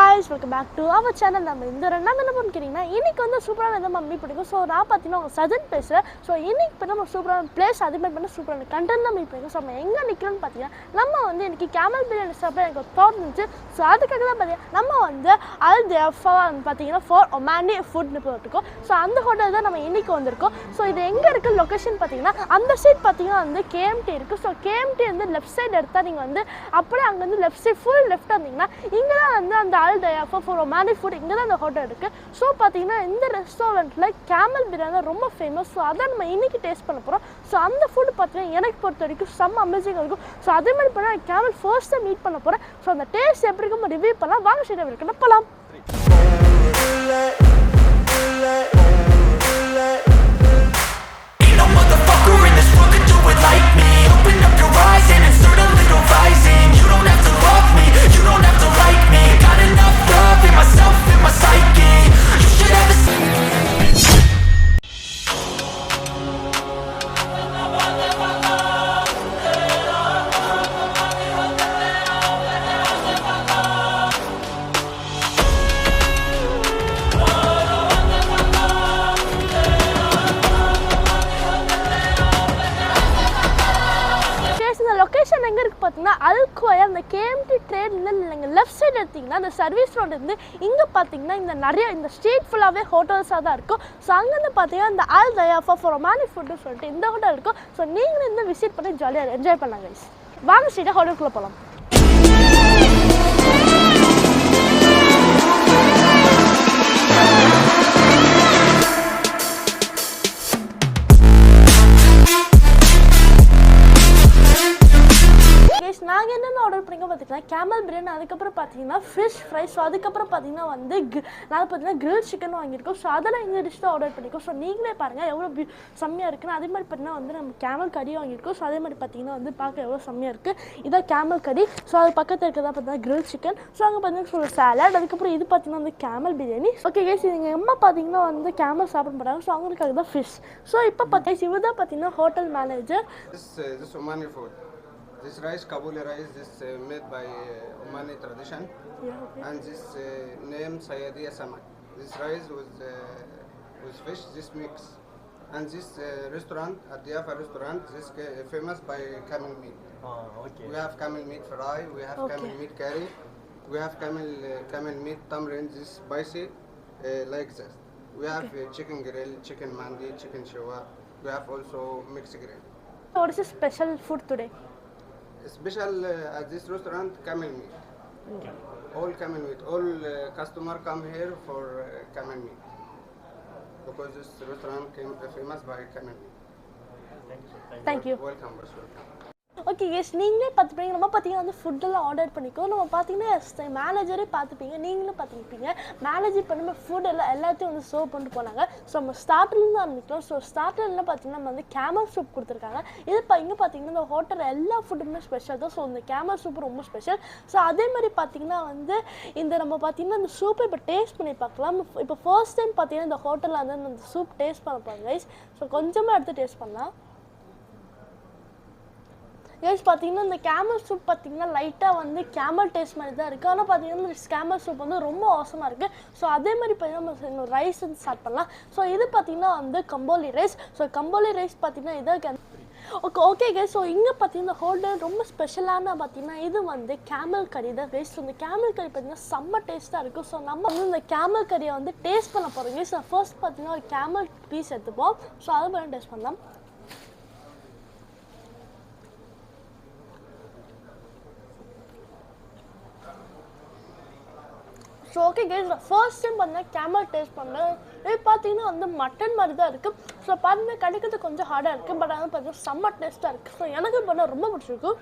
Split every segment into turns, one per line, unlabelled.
guys, welcome back to our channel. நம்ம இந்த ரெண்டாவது என்ன பண்ணிக்கிறீங்கன்னா இன்னைக்கு வந்து சூப்பரான விதமா மம்மி பிடிக்கும். ஸோ நான் பார்த்தீங்கன்னா உங்கள் சஜன் பேசுகிறேன். ஸோ இன்னைக்கு இப்போ நம்ம சூப்பரான பிளேஸ் அதுமாதிரி பண்ண சூப்பரான கண்டென்ட் தான் மீட் பண்ணிக்கும். ஸோ நம்ம எங்கே நிற்கிறோன்னு பார்த்தீங்கன்னா நம்ம வந்து இன்னைக்கு கேமல் பிரியாணி சாப்பிட எனக்கு தாட் இருந்துச்சு. ஸோ அதுக்காக தான் பார்த்தீங்கன்னா நம்ம வந்து ALDYAFA பார்த்தீங்கன்னா ஃபார் ஒமானி ஃபுட்னு போட்டுருக்கோம். ஸோ அந்த ஹோட்டல் தான் நம்ம இன்னைக்கு வந்திருக்கோம். ஸோ இது எங்கே இருக்குது லொக்கேஷன் பார்த்தீங்கன்னா அந்த சைட் பார்த்தீங்கன்னா வந்து KMT இருக்குது. ஸோ KMT வந்து லெஃப்ட் சைடு எடுத்தால் நீங்கள் வந்து அப்படியே அங்கேருந்து லெஃப்ட் சைட் ஃபுல் லெஃப்ட் வந்தீங்கன்னா இங்கே தான் வந்து அந்த ALDYAFA for Omani food இங்கே தான் அந்த ஹோட்டல் இருக்குது. ஸோ பார்த்தீங்கன்னா இந்த ரெஸ்டாரண்ட்டில் கேமல் பிரியாணி ரொம்ப ஃபேமஸ். ஸோ அதை நம்ம இன்றைக்கி டேஸ்ட் பண்ண போகிறோம். ஸோ அந்த ஃபுட்டு பார்த்தீங்கன்னா எனக்கு பொறுத்த வரைக்கும் செம்ம அமேசிங்காக இருக்கும். ஸோ அதே மாதிரி பண்ணால் கேமல் ஃபர்ஸ்ட் டைம் மீட் பண்ண போகிறேன். ஸோ அந்த டேஸ்ட் எப்படி இருக்கும் ரிவ்யூ பண்ணலாம். வாங்க ஸ்ட்ரெயிட்டாக இருக்குன்னு போகலாம். லொக்கேஷன் எங்கே இருக்குது பார்த்தீங்கன்னா Khuwair அந்த KMT ட்ரேட்ல நீங்கள் லெஃப்ட் சைடு எடுத்திங்கன்னா அந்த சர்வீஸ் ரோடு இருந்து இங்கே பார்த்தீங்கன்னா இந்த நிறைய இந்த ஸ்ட்ரீட் ஃபுல்லாகவே ஹோட்டல்ஸாக தான் இருக்கும். ஸோ அங்கேருந்து பார்த்தீங்கன்னா இந்த ALDYAFA for Omani ஃபுட்டு சொல்லிட்டு இந்த ஹோட்டல் இருக்கும். ஸோ நீங்களும் இந்த விசிட் பண்ணி ஜாலியாக என்ஜாய் பண்ணாங்க. வாங்க ஸ்ட்ரீட்டாக ஹோட்டலுக்குள்ளே போகலாம். நாங்கள் என்னென்ன ஆர்டர் பண்ணிங்க பார்த்தீங்கன்னா கேமல் பிரியாணி, அதுக்கப்புறம் பார்த்தீங்கன்னா ஃபிஷ் ஃப்ரை, ஸோ அதுக்கப்புறம் பார்த்தீங்கன்னா வந்து நாங்கள் பார்த்தீங்கன்னா கிரில் சிக்கன் வாங்கியிருக்கோம். ஸோ அதெல்லாம் எங்கள் டிஷ் தான் ஆர்டர் பண்ணியிருக்கோம். ஸோ நீங்களே பாருங்கள் எவ்வளோ செம்மையாக இருக்குன்னு. அதே மாதிரி பார்த்தீங்கன்னா வந்து நம்ம கேமல் கறி வாங்கியிருக்கோம். ஸோ அதே மாதிரி பார்த்தீங்கன்னா வந்து பார்க்க எவ்வளோ செம்மையாக இருக்குது. இதான் கேமல் கறி. ஸோ அது பக்கத்தில் இருக்கிறதா பார்த்தீங்கன்னா கிரில் சிக்கன். ஸோ அங்கே பார்த்தீங்கன்னா சொல்ல சாலட். அதுக்கப்புறம் இது பார்த்தீங்கன்னா வந்து கேமல் பிரியாணி. ஓகே கேஸ், எங்கள் அம்மா பார்த்தீங்கன்னா வந்து கேமல் சாப்பிட போகிறாங்க. ஸோ அவங்களுக்காக தான் ஃபிஷ். ஸோ இப்போ பார்த்தீங்கன்னா இவர் தான் பார்த்தீங்கன்னா hotel manager.
Omani food. This rice, Kabuli rice, this made by Omani tradition, and this name Sayadiya Samak. This rice with fish, this mix, and this restaurant, ALDYAFA restaurant, this famous by camel meat.
Okay.
We have camel meat fry, we have camel meat curry, we have camel meat tamarind, this spicy like this. We have chicken grill, chicken mandi, chicken shawa. We have also mixed grill.
What is the special food today?
Special at this restaurant, camel meat.
Okay.
All camel meat. All customer come here for camel meat because this restaurant came famous by camel meat.
Thank you.
Welcome, welcome.
Okay yes, நீங்களே பார்த்துப்பீங்க. நம்ம பார்த்தீங்கன்னா வந்து ஃபுட்டெல்லாம் order பண்ணிக்கோ. நம்ம பார்த்தீங்கன்னா மேனேஜரே பார்த்துப்பீங்க, நீங்களும் பார்த்துருப்பீங்க. மேனேஜர் பண்ணும்போது ஃபுட் எல்லாத்தையும் வந்து சர்வ் பண்ணிட்டு போனாங்க. ஸோ நம்ம ஸ்டார்டர்லேருந்து ஆரம்பிக்கிறோம். ஸோ ஸ்டார்டர்லாம் பார்த்தீங்கன்னா நம்ம வந்து கேமல் சூப் கொடுத்துருக்காங்க. இது இங்கே பார்த்தீங்கன்னா இந்த ஹோட்டல் எல்லா ஃபுட்டுமே ஸ்பெஷல் தான். ஸோ இந்த கேமல் சூப் ரொம்ப ஸ்பெஷல். ஸோ அதே மாதிரி பார்த்தீங்கன்னா வந்து இந்த நம்ம பார்த்தீங்கன்னா இந்த சூப்பை இப்போ டேஸ்ட் பண்ணி பார்க்கலாம். இப்போ ஃபர்ஸ்ட் டைம் பார்த்தீங்கன்னா இந்த ஹோட்டலில் வந்து அந்த சூப் டேஸ்ட் பண்ண போகிறோம் கைஸ். ஸோ கொஞ்சமாக எடுத்து டேஸ்ட் பண்ணலாம். கைஸ் பார்த்தீங்கன்னா இந்த கேமல் சூப் பார்த்தீங்கன்னா லைட்டாக வந்து கேமல் டேஸ்ட் மாதிரி தான் இருக்குது. ஆனால் பார்த்தீங்கன்னா இந்த கேமல் சூப் வந்து ரொம்ப அவசரமாக இருக்குது. ஸோ அதே மாதிரி பார்த்தீங்கன்னா நம்ம ரைஸ் வந்து ஸ்டார்ட் பண்ணலாம். ஸோ இது பார்த்தீங்கன்னா வந்து கம்போலி ரைஸ். ஸோ கம்போலி ரைஸ் பார்த்தீங்கன்னா இதான் ஓகே கைஸ். ஸோ இங்கே பார்த்தீங்கன்னா ஹோட்டல் ரொம்ப ஸ்பெஷலான பார்த்தீங்கன்னா இது வந்து கேமல் கறி தான் கைஸ். ஸோ இந்த கேமல் கறி பார்த்தீங்கன்னா செம்ம டேஸ்ட்டாக இருக்கும். ஸோ நம்ம வந்து இந்த கேமல் கறியை வந்து டேஸ்ட் பண்ண போகிறோம் கைஸ். ஃபர்ஸ்ட் பார்த்தீங்கன்னா ஒரு கேமல் பீஸ் எடுத்துப்போம். ஸோ அதை பண்ணி டேஸ்ட் பண்ணலாம். So okay guys, first time பார்த்தீங்கன்னா கேமல் டேஸ்ட் பண்ணேன். இது பார்த்தீங்கன்னா வந்து மட்டன் மாதிரி தான் இருக்குது. ஸோ பார்த்தீங்கன்னா கிடைக்கிறது கொஞ்சம் ஹார்டாக இருக்குது. பட் ஆனால் பார்த்தீங்கன்னா செம்ம டேஸ்ட்டாக இருக்குது. ஸோ எனக்கு பண்ண ரொம்ப பிடிச்சிருக்கும்.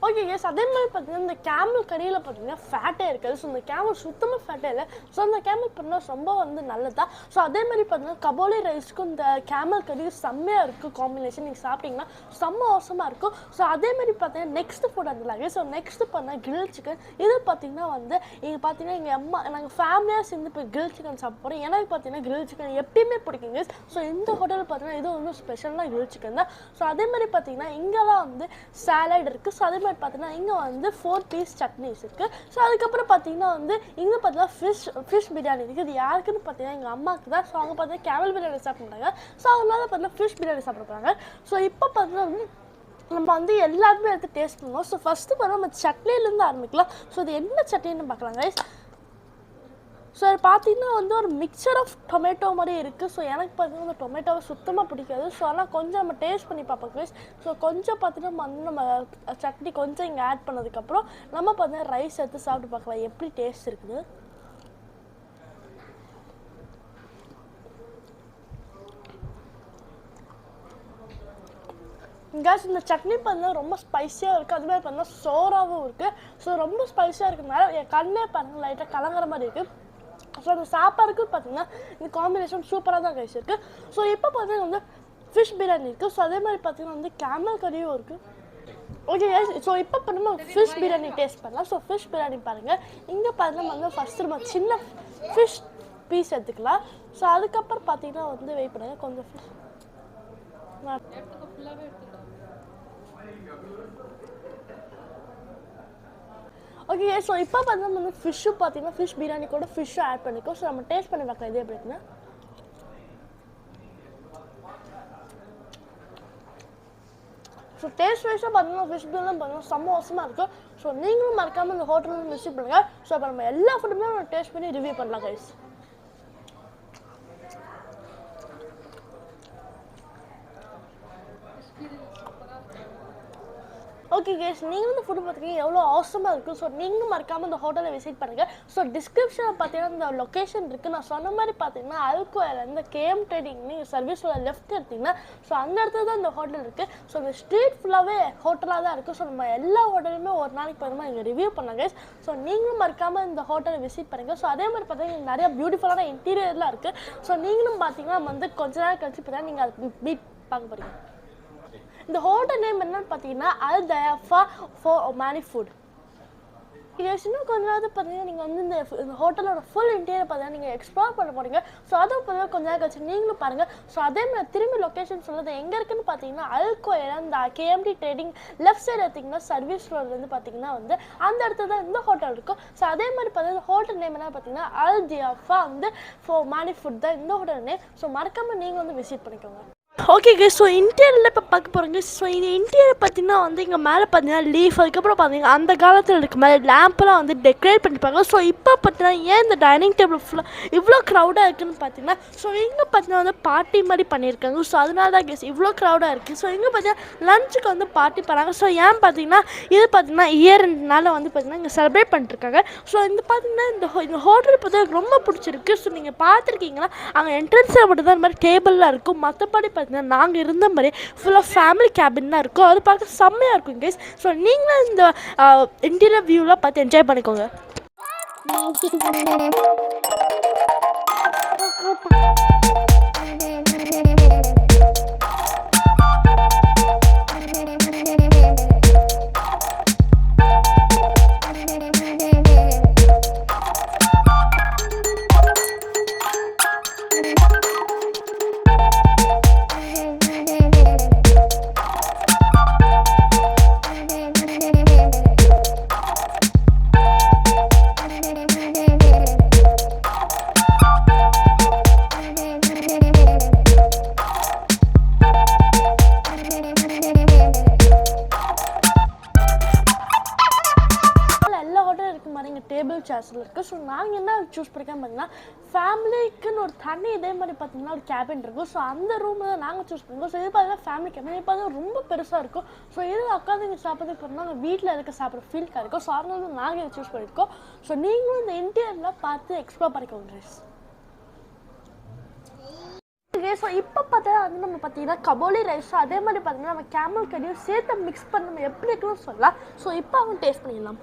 ஓகே எஸ், அதே மாதிரி பார்த்தீங்கன்னா இந்த கேமல் கறியில் பார்த்தீங்கன்னா ஃபேட்டே இருக்காது. ஸோ இந்த கேமல் சுத்தமாக ஃபேட்டே இல்லை. ஸோ அந்த கேமல் பண்ணால் ரொம்ப வந்து நல்லதா. ஸோ அதே மாதிரி பார்த்தீங்கன்னா கபோலி ரைஸ்க்கும் இந்த கேமல் கறியும் செம்மையாக இருக்குது. காம்பினேஷன் நீங்கள் சாப்பிட்டீங்கன்னா செம்ம அவசரமாக இருக்கும். ஸோ அதே மாதிரி பார்த்தீங்கன்னா நெக்ஸ்ட் ஃபுட் வந்துலாங்க. ஸோ நெக்ஸ்ட் பண்ணால் கிரில் சிக்கன். இது பார்த்தீங்கன்னா வந்து இங்கே பார்த்தீங்கன்னா எங்கள் அம்மா நாங்கள் ஃபேமிலியாக சேர்ந்து இப்போ கிரில் சிக்கன் சாப்பிட போகிறோம். எனக்கு பார்த்தீங்கன்னா கிரில் சிக்கன் எப்பயுமே பிடிக்குங்க. ஸோ இந்த ஹோட்டலில் பார்த்தீங்கன்னா இது ஒன்றும் ஸ்பெஷலாக கிரில் சிக்கன் தான். ஸோ அதே மாதிரி பார்த்தீங்கன்னா இங்கெல்லாம் வந்து சாலட் இருக்குது. ஸோ அதே மாதிரி பார்த்தீங்கன்னா இங்கே வந்து 4 பீஸ் சட்னிஸ் இருக்குது. ஸோ அதுக்கப்புறம் பார்த்தீங்கன்னா வந்து இங்கே பார்த்தீங்கன்னா ஃபிஷ் பிரியாணி இருக்குது. இது யாருக்குன்னு பார்த்தீங்கன்னா எங்கள் அம்மாவுக்கு தான். ஸோ அவங்க பார்த்தீங்கன்னா கேமல் பிரியாணி சாப்பிட்றாங்க. ஸோ அதனால பார்த்தீங்கன்னா ஃபிஷ் பிரியாணி சாப்பிட போகிறாங்க. ஸோ இப்போ பார்த்தீங்கன்னா வந்து நம்ம வந்து எல்லாருமே எடுத்து டேஸ்ட் பண்ணுவோம். ஸோ ஃபஸ்ட்டு பார்த்தா நம்ம சட்னிலேருந்து ஆரம்பிக்கலாம். ஸோ இது என்ன சட்னின்னு பார்க்கலாம் கைஸ். ஸோ அது பார்த்தீங்கன்னா வந்து ஒரு மிக்சர் ஆஃப் டொமேட்டோ மாதிரி இருக்குது. ஸோ எனக்கு பார்த்தீங்கன்னா அந்த டொமேட்டோவை சுத்தமாக பிடிக்காது. ஸோ ஆனால் கொஞ்சம் நம்ம டேஸ்ட் பண்ணி பார்ப்போம் கைஸ். ஸோ கொஞ்சம் பார்த்தீங்கன்னா நம்ம சட்னி கொஞ்சம் இங்கே ஆட் பண்ணதுக்கப்புறம் நம்ம பார்த்தீங்கன்னா ரைஸ் எடுத்து சாப்பிட்டு பார்க்கலாம் எப்படி டேஸ்ட் இருக்குது. கேஸ் இந்த சட்னி பார்த்தீங்கன்னா ரொம்ப ஸ்பைஸியாக இருக்குது. அதுமாதிரி பார்த்தீங்கன்னா சோறாகவும் இருக்குது. ஸோ ரொம்ப ஸ்பைஸியாக இருக்கிறதுனால என் கண்ணே பாருங்கள் லைட்டாக கலங்குற மாதிரி இருக்குது. ஸோ அந்த சாப்பாடுக்கு பார்த்தீங்கன்னா இந்த காம்பினேஷன் சூப்பராக தான் கைஸ் இருக்குது. ஸோ இப்போ பார்த்தீங்கன்னா வந்து ஃபிஷ் பிரியாணி இருக்குது. ஸோ அதே மாதிரி பார்த்தீங்கன்னா வந்து கேமல் கறியும் இருக்குது. ஓகே கைஸ், ஸோ இப்போ நம்ம ஃபிஷ் பிரியாணி டேஸ்ட் பண்ணலாம். ஸோ ஃபிஷ் பிரியாணி பாருங்கள். இங்கே பார்த்தீங்கன்னா வந்து ஃபஸ்ட்டு நம்ம சின்ன ஃபிஷ் பீஸ் எடுத்துக்கலாம். ஸோ அதுக்கப்புறம் பார்த்தீங்கன்னா வந்து வெயிட் பண்ணுங்கள் கொஞ்சம் ஃபிஷ் ஓகே. ஸோ இப்போ பார்த்தீங்கன்னா வந்து ஃபிஷ்ஷு பார்த்தீங்கன்னா ஃபிஷ் பிரியாணி கூட ஃபிஷ்ஷும் ஆட் பண்ணிக்கோ. ஸோ நம்ம டேஸ்ட் பண்ணி பார்க்கலாம் இது எப்படி இருக்குன்னு. ஸோ டேஸ்ட் வைஸாக பார்த்தீங்கன்னா ஃபிஷ் பிரியாணி பார்த்தீங்கன்னா செம்ம அவசரமாக இருக்கும். ஸோ நீங்களும் மறக்காமல் இந்த ஹோட்டலில் விசிட் பண்ணுங்கள். ஸோ இப்போ நம்ம எல்லா ஃபுட்டுமே நம்ம டேஸ்ட் பண்ணி ரிவ்யூ பண்ணலாம் கைஸ். ஓகே கேஸ், நீங்களும் இந்த ஃபுட்டு பார்த்துக்கிங்க எவ்வளோ அவசரமாக இருக்குது. ஸோ நீங்களும் மறக்காமல் இந்த ஹோட்டலை விசிட் பண்ணுங்கள். ஸோ டிஸ்கிரிப்ஷனில் பார்த்தீங்கன்னா இந்த லொக்கேஷன் இருக்குது. நான் சொன்ன மாதிரி பார்த்தீங்கன்னா அல்குவேர் இந்த கேஎம் ட்ரேடிங் நீங்கள் சர்வீஸோட லெஃப்ட் எடுத்திங்கன்னா ஸோ அந்த இடத்துல தான் இந்த ஹோட்டல் இருக்குது. ஸோ இந்த ஸ்ட்ரீட் ஃபுல்லாகவே ஹோட்டலாக தான் இருக்குது. ஸோ நம்ம எல்லா ஹோட்டலுமே ஒரு நாளைக்கு பார்த்தீங்கன்னா இங்கே ரிவ்யூ பண்ணாங்க. ஸோ நீங்களும் மறக்காமல் இந்த ஹோட்டலை விசிட் பண்ணுங்கள். ஸோ அதே மாதிரி பார்த்தீங்கன்னா நிறைய பியூட்டிஃபுல்லான இன்டீரியர்லாம் இருக்குது. ஸோ நீங்களும் பார்த்தீங்கன்னா வந்து கொஞ்ச நேரம் கழிச்சு பார்த்தீங்கன்னா நீங்கள் அதை மீட் பார்க்க போகிறீங்க. இந்த ஹோட்டல் நேம் என்னன்னு பார்த்தீங்கன்னா ALDYAFA ஃபார் ஒமானி ஃபுட். இன்னும் கொஞ்ச நேரத்தில் பார்த்தீங்கன்னா நீங்கள் வந்து இந்த ஹோட்டலோட ஃபுல் இன்டீரியர் பார்த்தீங்கன்னா நீங்கள் எக்ஸ்ப்ளோர் பண்ண போகிறீங்க. ஸோ அதை பார்த்தீங்கன்னா கொஞ்ச நேரம் கழிச்சு நீங்களும் பாருங்கள். ஸோ அதே மாதிரி திரும்பி லொக்கேஷன் சொல்லுறது எங்கே இருக்குன்னு பார்த்தீங்கன்னா அல்குவேர் இந்த கேஎம்டி ட்ரேடிங் லெஃப்ட் சைடு எடுத்திங்கன்னா சர்வீஸ் ரோட்லேருந்து பார்த்தீங்கன்னா வந்து அந்த இடத்துல தான் இந்த ஹோட்டல் இருக்கும். ஸோ அதே மாதிரி பார்த்தீங்கன்னா ஹோட்டல் நேம் என்ன பார்த்தீங்கன்னா ALDYAFA வந்து ஃபார் ஒமானி ஃபுட் தான் இந்த ஹோட்டல் நேம். ஸோ மறக்காமல் நீங்கள் வந்து விசிட் பண்ணிக்கோங்க. ஓகே கேஸ், ஸோ இன்டீரியரில் இப்போ பார்க்க போகிறோங்க. ஸோ இந்த இன்டீரியர் பார்த்தீங்கன்னா வந்து இங்கே மேலே பார்த்தீங்கன்னா லீஃப், அதுக்கப்புறம் பார்த்தீங்கன்னா அந்த காலத்தில் இருக்க மேலே லேம்ப்லாம் வந்து டெக்கரேட் பண்ணிப்பாங்க. ஸோ இப்போ பார்த்தீங்கன்னா ஏன் இந்த டைனிங் டேபிள் ஃபுல்லாக இவ்வளோ க்ரௌடாக இருக்குதுன்னு பார்த்தீங்கன்னா ஸோ இங்கே பார்த்தீங்கன்னா வந்து பார்ட்டி மாதிரி பண்ணியிருக்காங்க. ஸோ அதனால தான் கேஸ் இவ்வளோ க்ரௌடாக இருக்குது. ஸோ இங்கே பார்த்தீங்கன்னா லஞ்சுக்கு வந்து பார்ட்டி பண்ணாங்க. ஸோ ஏன் பார்த்தீங்கன்னா இது பார்த்தீங்கன்னா இயர் 2 நாள் வந்து பார்த்தீங்கன்னா இங்கே செலிப்ரேட் பண்ணிட்டுருக்காங்க. ஸோ இந்த பார்த்தீங்கன்னா இந்த ஹோட்டல் பார்த்தீங்கன்னா ரொம்ப பிடிச்சிருக்கு. ஸோ நீங்கள் பார்த்துருக்கீங்கன்னா அங்கே என்ட்ரன்ஸில் மட்டும் தான் இந்த மாதிரி டேபிள்லாம் இருக்கும். மற்றபடி நாங்கள் இருந்த மாதிரி ஃபுல்லாக ஃபேமிலி கேபின் தான் இருக்கும். அது பார்க்க செம்மையாக இருக்கும் கைஸ். ஸோ நீங்களும் இந்த இன்டீரியர் வியூலாம் பார்த்து என்ஜாய் பண்ணிக்கோங்க. டேபிள் சேர்ஸில் இருக்குது. ஸோ நாங்கள் என்ன சூஸ் பண்ணிக்கோன்னு பார்த்தீங்கன்னா ஃபேமிலிக்குன்னு ஒரு தனி இதே மாதிரி பார்த்தீங்கன்னா ஒரு கேபின் இருக்கும். ஸோ அந்த ரூமில் தான் நாங்கள் சூஸ் பண்ணிக்கோம். ஸோ இது பார்த்தீங்கன்னா ஃபேமிலி கேபின் இது பார்த்தீங்கன்னா ரொம்ப பெருசாக இருக்கும். ஸோ இது உட்காந்து இங்கே சாப்பிட்றதுக்கு பார்த்தீங்கன்னா நாங்கள் வீட்டில் இருக்க சாப்பிட்ற ஃபீல் கிடைக்கும். ஸோ அதனால நாங்கள் இதை சூஸ் பண்ணியிருக்கோம். ஸோ நீங்களும் இந்த இன்டீரியரில் பார்த்து எக்ஸ்ப்ளோர் பண்ணிக்கோங்க கைஸ். ஸோ இப்போ பார்த்தா வந்து நம்ம பார்த்தீங்கன்னா கபோலி ரைஸ் அதே மாதிரி பார்த்தீங்கன்னா நம்ம கேமல் கறியும் சேர்த்து மிக்ஸ் பண்ணி நம்ம எப்படி இருக்குன்னு சொல்லலாம். ஸோ இப்போ அவங்க டேஸ்ட் பண்ணிடலாம்.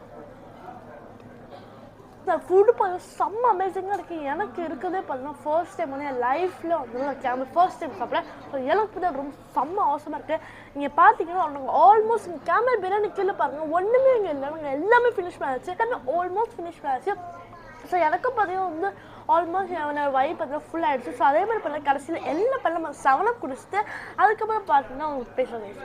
இந்த ஃபுட்டு பார்த்தீங்கன்னா செம்ம அமேசிங்காக இருக்குது. எனக்கு இருக்கிறதே பார்த்தீங்கன்னா ஃபர்ஸ்ட் டைம் வந்து என் லைஃப்பில் வந்து கேமல் ஃபர்ஸ்ட் டைம் சாப்பிட்றேன். ஸோ எனக்கு பார்த்தா ரொம்ப செம்ம அவசரமாக இருக்குது. நீங்கள் பார்த்தீங்கன்னா நாங்கள் ஆல்மோஸ்ட் கேமல் பிரியாணி கீழே பாருங்கள் ஒன்றுமே இங்கே இல்லை. நாங்கள் எல்லாமே ஃபினிஷ் பண்ணியாச்சு. எல்லாமே ஆல்மோஸ்ட் ஃபினிஷ் பண்ணியாச்சு. ஸோ எனக்கும் பார்த்தீங்கன்னா வந்து ஆல்மோஸ்ட் என்னோட வயிறு பார்த்தீங்கன்னா ஃபுல் ஆகிடுச்சு. ஸோ அதே மாதிரி பார்த்தீங்கன்னா கடைசியில் எல்லாம் பண்ண நம்ம 7 Up குடிச்சிட்டு அதுக்கப்புறம் பார்த்தீங்கன்னா உங்களுக்கு பேசுகிறேன்.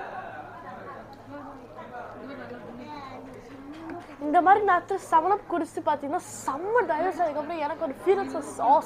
இந்த மாதிரி நேரத்தில் 7up குடிச்சு பார்த்தீங்கன்னா செம்ம டைவர்ஸ். அதுக்கப்புறம் எனக்கு ஒரு ஃபீலிங்ஸ்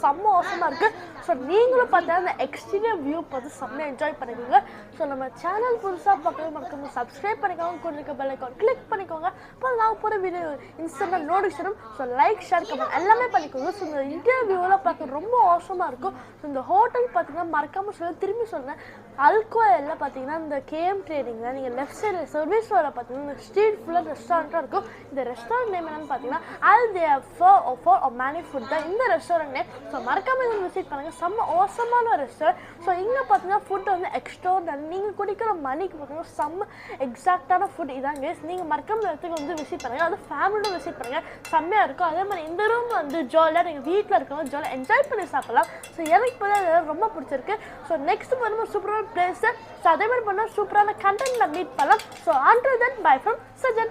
செம்ம அவசரமாக இருக்குது. ஸோ நீங்களும் பார்த்தா அந்த எக்ஸ்டீரியர் வியூ பார்த்து செம்ம என்ஜாய் பண்ணிக்கோங்க. ஸோ நம்ம சேனல் புதுசாக பார்க்கவே மறக்காம சப்ஸ்கிரைப் பண்ணிக்கோங்க, கூட இருக்க பெல் ஐக்கான் கிளிக் பண்ணிக்கோங்க. அப்போ நான் போகிற வீடியோ இன்ஸ்டன்டாக notification. So like share comment எல்லாமே பண்ணிக்கோங்க. ஸோ இந்த இன்டர்வியூவில் பார்க்க ரொம்ப அவசரமாக இருக்கும். ஸோ இந்த ஹோட்டல் பார்த்தீங்கன்னா மறக்காமல் சொல்ல திரும்பி சொல்கிறேன், அல்குவாயில் பார்த்தீங்கன்னா இந்த கேஎம் ட்ரேடிங்கில் நீங்கள் லெஃப்ட் சைடில் சர்வீஸ் ரோட பார்த்தீங்கன்னா இந்த ஸ்ட்ரீட் ஃபுல்லாக ரெஸ்டாரண்ட்டாக இருக்கும். இந்த ரெஸ்டாரண்ட் நேம் என்னன்னு பார்த்தீங்கன்னா ALDYAFA ஃபார் ஒமானி ஃபுட் தான் இந்த ரெஸ்டாரண்ட் நேம். ஸோ மறக்காமல் இதை விசிட் பண்ணுங்கள். செம்ம அவசரமான ஒரு ரெஸ்டாரண்ட். ஸோ இங்கே பார்த்தீங்கன்னா ஃபுட் வந்து எக்ஸ்ட்ராடனரி. நீங்கள் குடிக்கிற மணிக்கு பார்த்தீங்கன்னா செம்ம எக்ஸாக்டான ஃபுட் இதாங்க. நீங்கள் மறக்காமல் இடத்துக்கு வந்து விசிட் பண்ணுங்கள். அது ஃபேமிலியோட விசிட் பண்ணுங்கள், செம்மையாக இருக்கும். அதே மாதிரி இந்த ரூம் வந்து ஜாலியாக நீங்கள் வீட்டில் இருக்கவங்க ஜாலியாக என்ஜாய் பண்ணி சாப்பிடலாம். ஸோ எனக்கு இப்போ ரொம்ப பிடிச்சிருக்கு. ஸோ நெக்ஸ்ட் பண்ணும்போது சூப்பரான பிளேஸு. ஸோ அதே மாதிரி பண்ணால் சூப்பரான கண்டென்ட்டில் மீட் பண்ணலாம். So until then bye from Sajan.